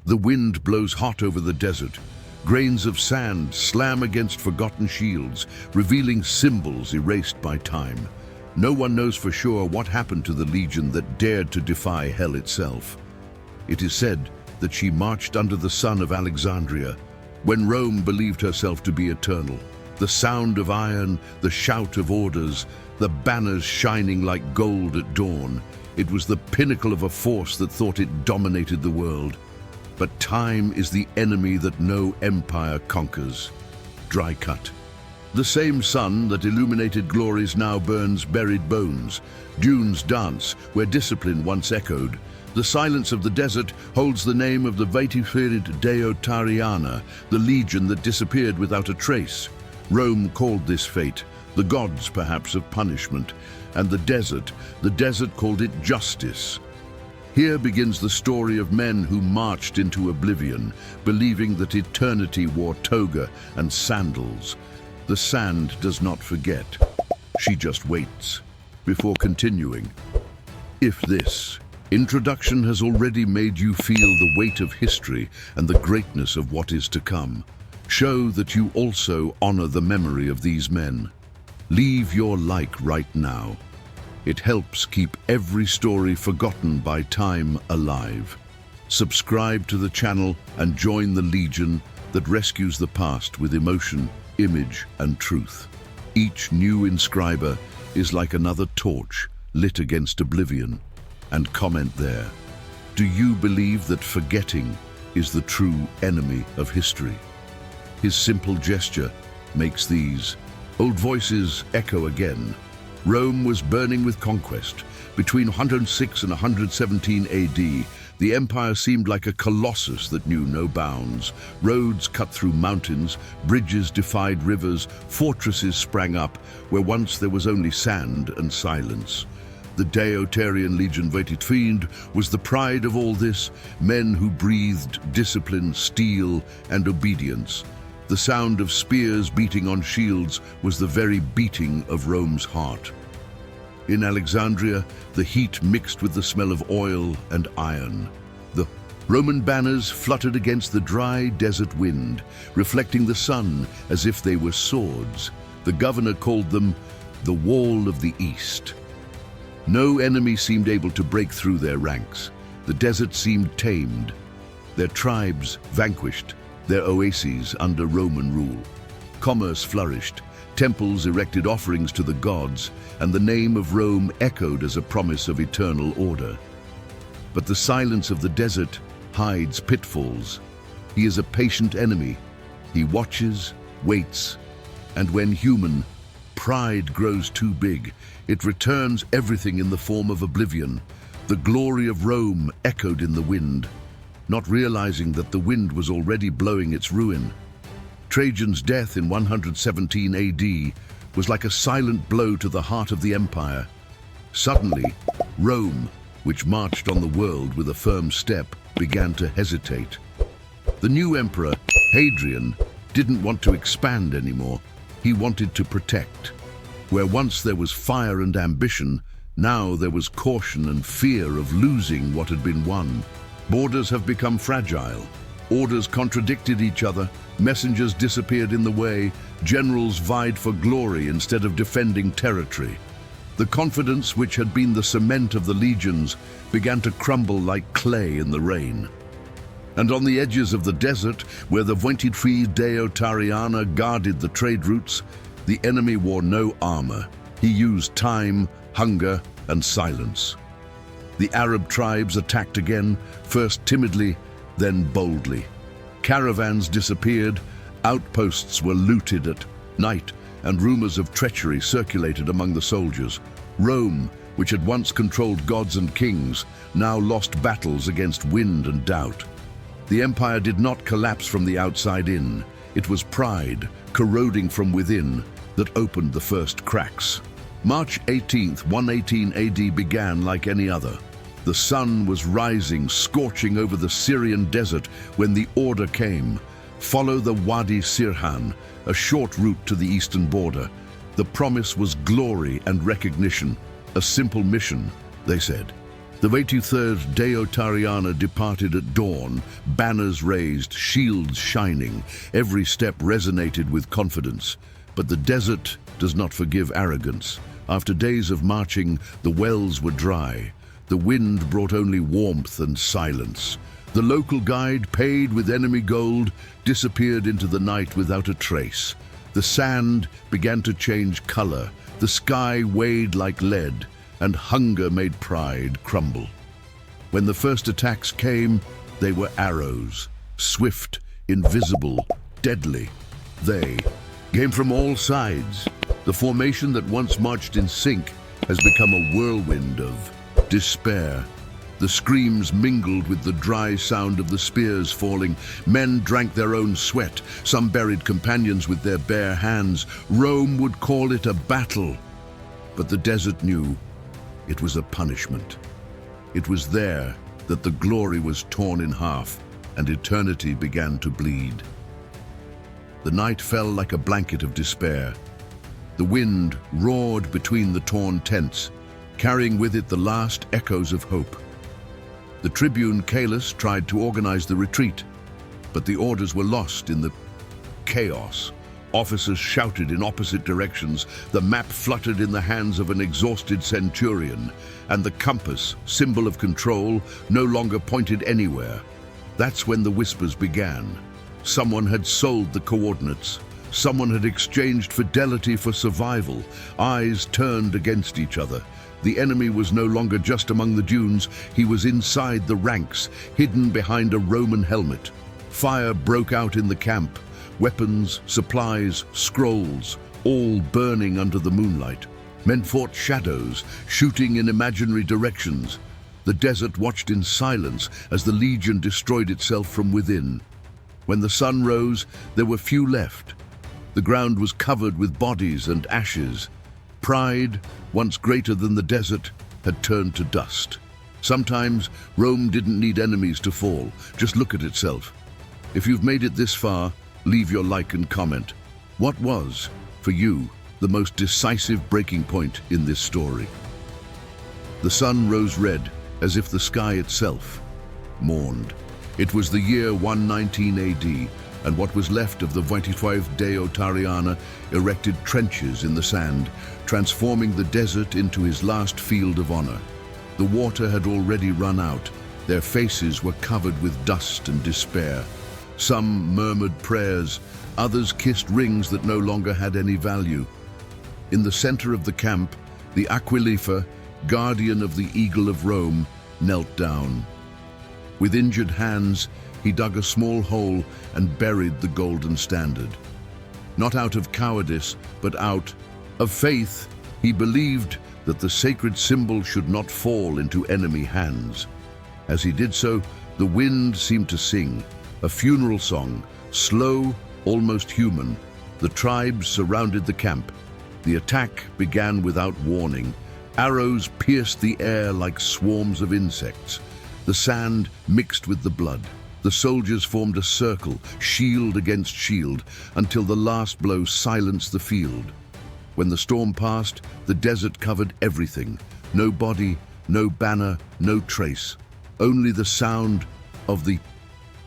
The wind blows hot over the desert. Grains of sand slam against forgotten shields, revealing symbols erased by time. No one knows for sure what happened to the legion that dared to defy hell itself. It is said that she marched under the sun of Alexandria, when Rome believed herself to be eternal. The sound of iron, the shout of orders, the banners shining like gold at dawn. It was the pinnacle of a force that thought it dominated the world. But time is the enemy that no empire conquers. Dry cut. The same sun that illuminated glories now burns buried bones. Dunes dance where discipline once echoed. The silence of the desert holds the name of the XXII Deiotarian, the legion that disappeared without a trace. Rome called this fate, the gods perhaps of punishment, and the desert called it justice. Here begins the story of men who marched into oblivion, believing that eternity wore toga and sandals. The sand does not forget. She just waits. Before continuing, if this introduction has already made you feel the weight of history and the greatness of what is to come, show that you also honor the memory of these men. Leave your like right now. It helps keep every story forgotten by time alive. Subscribe to the channel and join the legion that rescues the past with emotion, image, and truth. Each new inscriber is like another torch lit against oblivion. And comment there. Do you believe that forgetting is the true enemy of history? His simple gesture makes these old voices echo again. Rome was burning with conquest. Between 106 and 117 AD, the empire seemed like a colossus that knew no bounds. Roads cut through mountains, bridges defied rivers, fortresses sprang up where once there was only sand and silence. The Deiotarian Legion XXII was the pride of all this, men who breathed discipline, steel, and obedience. The sound of spears beating on shields was the very beating of Rome's heart. In Alexandria, the heat mixed with the smell of oil and iron. The Roman banners fluttered against the dry desert wind, reflecting the sun as if they were swords. The governor called them the Wall of the East. No enemy seemed able to break through their ranks. The desert seemed tamed, their tribes vanquished, their oases under Roman rule. Commerce flourished, temples erected offerings to the gods, and the name of Rome echoed as a promise of eternal order. But the silence of the desert hides pitfalls. He is a patient enemy. He watches, waits, and when human pride grows too big, it returns everything in the form of oblivion. The glory of Rome echoed in the wind, not realizing that the wind was already blowing its ruin. Trajan's death in 117 AD was like a silent blow to the heart of the empire. Suddenly, Rome, which marched on the world with a firm step, began to hesitate. The new emperor, Hadrian, didn't want to expand anymore. He wanted to protect. Where once there was fire and ambition, now there was caution and fear of losing what had been won. Borders have become fragile. Orders contradicted each other. Messengers disappeared in the way. Generals vied for glory instead of defending territory. The confidence which had been the cement of the legions began to crumble like clay in the rain. And on the edges of the desert, where the XXII Deiotarian guarded the trade routes, the enemy wore no armor. He used time, hunger, and silence. The Arab tribes attacked again, first timidly, then boldly. Caravans disappeared, outposts were looted at night, and rumors of treachery circulated among the soldiers. Rome, which had once controlled gods and kings, now lost battles against wind and doubt. The empire did not collapse from the outside in. It was pride, corroding from within, that opened the first cracks. March 18th, 118 AD began like any other. The sun was rising, scorching over the Syrian desert when the order came. Follow the Wadi Sirhan, a short route to the eastern border. The promise was glory and recognition. A simple mission, they said. The XXIII Deiotarian departed at dawn, banners raised, shields shining. Every step resonated with confidence. But the desert does not forgive arrogance. After days of marching, the wells were dry. The wind brought only warmth and silence. The local guide, paid with enemy gold, disappeared into the night without a trace. The sand began to change color. The sky weighed like lead, and hunger made pride crumble. When the first attacks came, they were arrows, swift, invisible, deadly. They came from all sides. The formation that once marched in sync has become a whirlwind of despair. The screams mingled with the dry sound of the spears falling. Men drank their own sweat. Some buried companions with their bare hands. Rome would call it a battle. But the desert knew it was a punishment. It was there that the glory was torn in half and eternity began to bleed. The night fell like a blanket of despair. The wind roared between the torn tents, carrying with it the last echoes of hope. The tribune Calus tried to organize the retreat, but the orders were lost in the chaos. Officers shouted in opposite directions, the map fluttered in the hands of an exhausted centurion, and the compass, symbol of control, no longer pointed anywhere. That's when the whispers began. Someone had sold the coordinates. Someone had exchanged fidelity for survival. Eyes turned against each other. The enemy was no longer just among the dunes. He was inside the ranks, hidden behind a Roman helmet. Fire broke out in the camp. Weapons, supplies, scrolls, all burning under the moonlight. Men fought shadows, shooting in imaginary directions. The desert watched in silence as the legion destroyed itself from within. When the sun rose, there were few left. The ground was covered with bodies and ashes. Pride, once greater than the desert, had turned to dust. Sometimes Rome didn't need enemies to fall. Just look at itself. If you've made it this far, leave your like and comment. What was, for you, the most decisive breaking point in this story? The sun rose red, as if the sky itself mourned. It was the year 119 AD, and what was left of the XXII Deiotarian erected trenches in the sand, transforming the desert into his last field of honor. The water had already run out. Their faces were covered with dust and despair. Some murmured prayers, others kissed rings that no longer had any value. In the center of the camp, the Aquilifer, guardian of the Eagle of Rome, knelt down. With injured hands, he dug a small hole and buried the golden standard. Not out of cowardice, but out of faith, he believed that the sacred symbol should not fall into enemy hands. As he did so, the wind seemed to sing, a funeral song, slow, almost human. The tribes surrounded the camp. The attack began without warning. Arrows pierced the air like swarms of insects. The sand mixed with the blood. The soldiers formed a circle, shield against shield, until the last blow silenced the field. When the storm passed, the desert covered everything. No body, no banner, no trace. Only the sound of the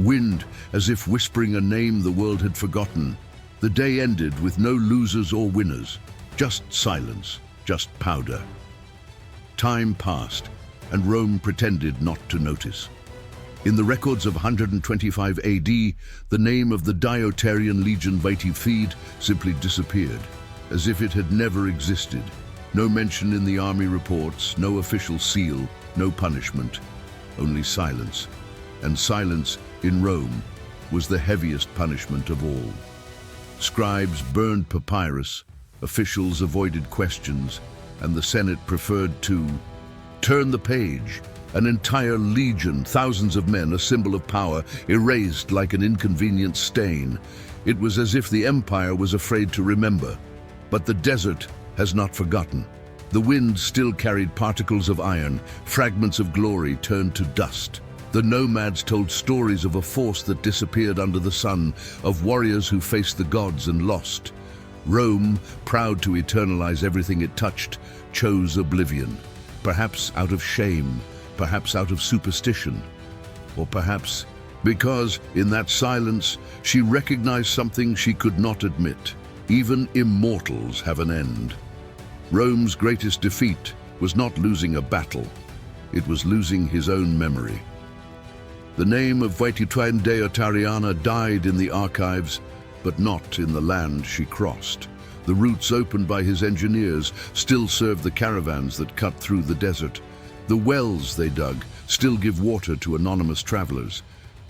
wind, as if whispering a name the world had forgotten. The day ended with no losers or winners, just silence, just powder. Time passed, and Rome pretended not to notice. In the records of 125 AD, the name of the Deiotarian Legion XXIII simply disappeared, as if it had never existed. No mention in the army reports, no official seal, no punishment, only silence. And silence in Rome was the heaviest punishment of all. Scribes burned papyrus, officials avoided questions, and the Senate preferred to turn the page. An entire legion, thousands of men, a symbol of power, erased like an inconvenient stain. It was as if the empire was afraid to remember. But the desert has not forgotten. The wind still carried particles of iron, fragments of glory turned to dust. The nomads told stories of a force that disappeared under the sun, of warriors who faced the gods and lost. Rome, proud to eternalize everything it touched, chose oblivion. Perhaps out of shame, perhaps out of superstition, or perhaps because in that silence she recognized something she could not admit. Even immortals have an end. Rome's greatest defeat was not losing a battle, it was losing his own memory. The name of XXII Deiotarian died in the archives, but not in the land she crossed. The routes opened by his engineers still serve the caravans that cut through the desert. The wells they dug still give water to anonymous travelers.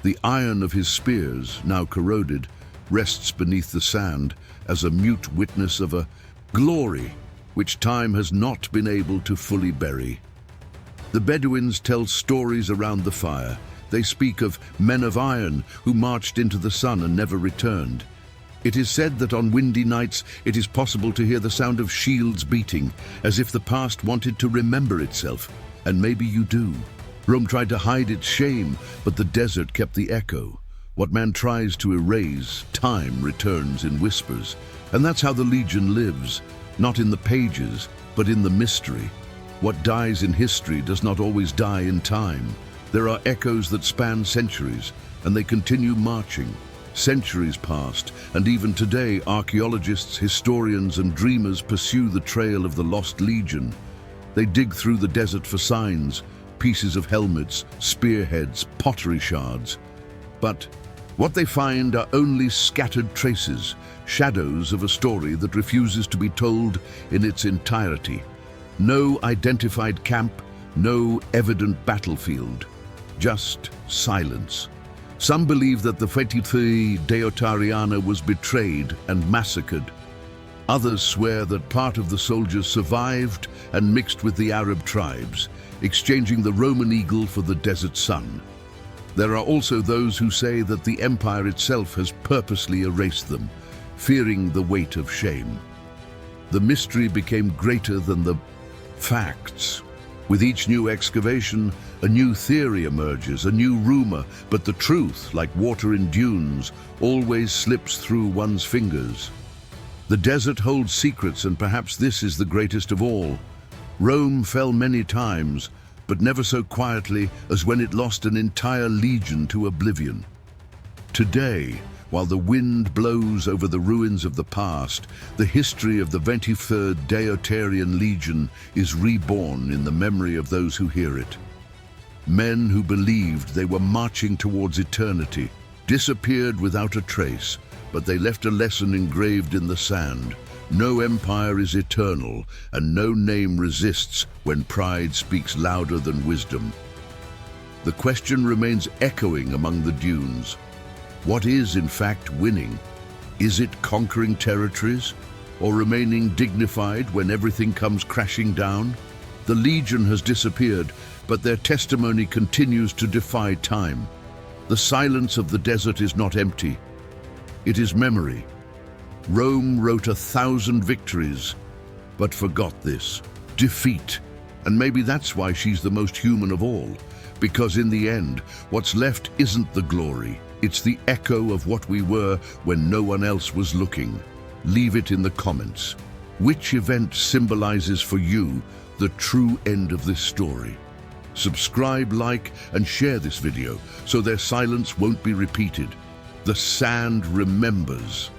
The iron of his spears, now corroded, rests beneath the sand as a mute witness of a glory which time has not been able to fully bury. The Bedouins tell stories around the fire. They speak of men of iron who marched into the sun and never returned. It is said that on windy nights it is possible to hear the sound of shields beating, as if the past wanted to remember itself. And maybe you do. Rome tried to hide its shame, but the desert kept the echo. What man tries to erase, time returns in whispers. And that's how the Legion lives, not in the pages, but in the mystery. What dies in history does not always die in time. There are echoes that span centuries, and they continue marching. Centuries passed, and even today archaeologists, historians, and dreamers pursue the trail of the lost Legion. They dig through the desert for signs, pieces of helmets, spearheads, pottery shards. But what they find are only scattered traces, shadows of a story that refuses to be told in its entirety. No identified camp, no evident battlefield, just silence. Some believe that the XXII Deiotarian was betrayed and massacred. Others swear that part of the soldiers survived and mixed with the Arab tribes, exchanging the Roman eagle for the desert sun. There are also those who say that the empire itself has purposely erased them, fearing the weight of shame. The mystery became greater than the facts. With each new excavation, a new theory emerges, a new rumor, but the truth, like water in dunes, always slips through one's fingers. The desert holds secrets, and perhaps this is the greatest of all. Rome fell many times, but never so quietly as when it lost an entire legion to oblivion. Today, while the wind blows over the ruins of the past, the history of the XXIII Deiotarian Legion is reborn in the memory of those who hear it. Men who believed they were marching towards eternity disappeared without a trace, but they left a lesson engraved in the sand. No empire is eternal, and no name resists when pride speaks louder than wisdom. The question remains echoing among the dunes. What is, in fact, winning? Is it conquering territories, or remaining dignified when everything comes crashing down? The Legion has disappeared, but their testimony continues to defy time. The silence of the desert is not empty. It is memory. Rome wrote 1,000 victories, but forgot this: defeat. And maybe that's why she's the most human of all, because in the end, what's left isn't the glory. It's the echo of what we were when no one else was looking. Leave it in the comments. Which event symbolizes for you the true end of this story? Subscribe, like, and share this video so their silence won't be repeated. The sand remembers.